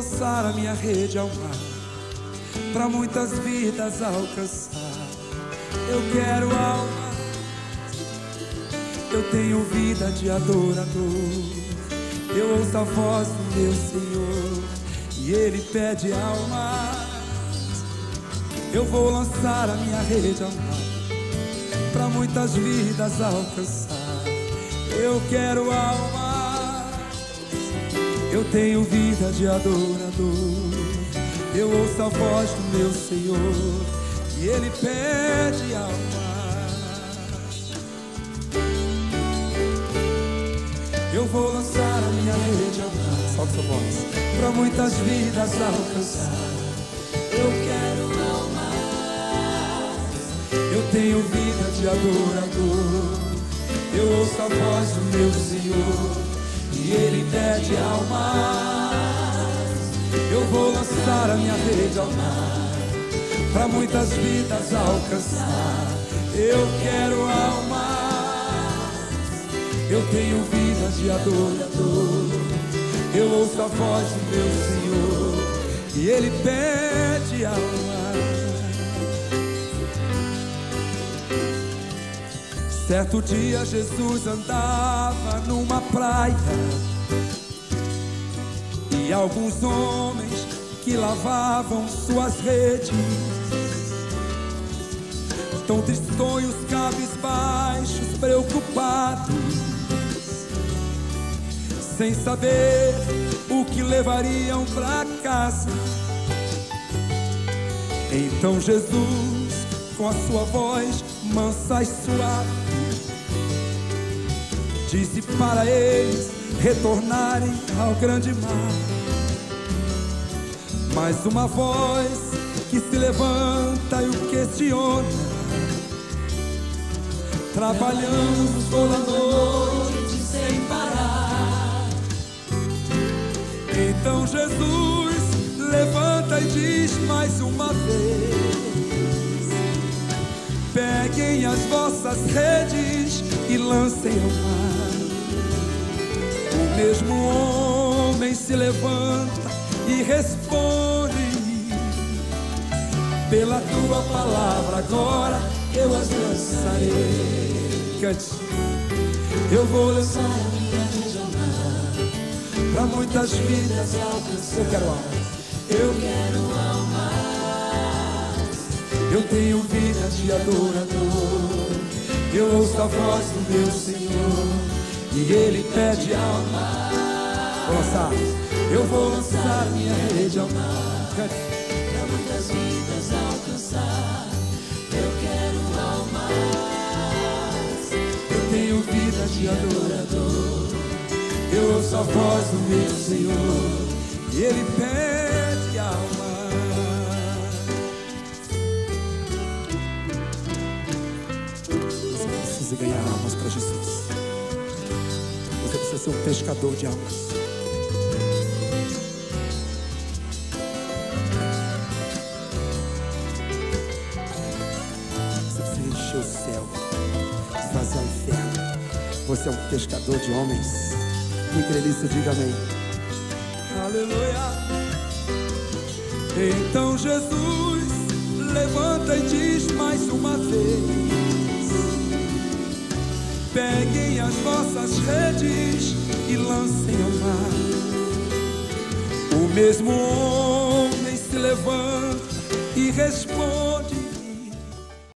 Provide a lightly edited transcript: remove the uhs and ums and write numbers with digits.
lançar a minha rede ao mar, pra muitas vidas alcançar. Eu quero almas, eu tenho vida de adorador. Eu ouço a voz do meu Senhor e Ele pede almas. Eu vou lançar a minha rede ao mar, pra muitas vidas alcançar. Eu quero almas, eu tenho vida de adorador. Eu ouço a voz do meu Senhor e Ele pede almas. Eu vou lançar a minha rede ao mar, solta sua voz, pra muitas vidas alcançar. Eu quero almas, eu tenho vida de adorador. Eu ouço a voz do meu Senhor e Ele pede almas. Eu vou lançar a minha rede ao mar, pra muitas vidas alcançar. Eu quero almas, eu tenho vida de adorador. Eu ouço a voz do meu Senhor e Ele pede almas. Certo dia Jesus andava numa praia e alguns homens que lavavam suas redes, tão tristonhos, cabisbaixos, preocupados, sem saber o que levariam pra casa. Então Jesus, com a sua voz mansa e suave, disse para eles retornarem ao grande mar. Mas uma voz que se levanta e o questiona: trabalhamos toda noite sem parar. Então Jesus levanta e diz mais uma vez: peguem as vossas redes e lancem ao mar. O mesmo homem se levanta e responde: pela tua palavra agora eu as lançarei. Cante. Eu vou lançar a minha rede ao mar, pra muitas vidas alcançar. Eu quero almas, eu quero almas, eu tenho vida de adorador. Eu ouço a voz do meu Senhor e Ele pede alma. Vou lançar, eu vou lançar minha rede ao mar, pra muitas vidas alcançar. Eu quero almas, eu tenho vida de adorador. Eu ouço a voz do meu Senhor e Ele pede alma. Você precisa ganhar almas para Jesus. Você precisa ser um pescador de almas. Você precisa encher o céu, esvaziar o inferno. Você é um pescador de homens. Quem crê nisso, diga amém. Aleluia. Então Jesus levanta e diz mais uma vez: peguem as vossas redes e lancem ao mar. O mesmo homem se levanta e responde: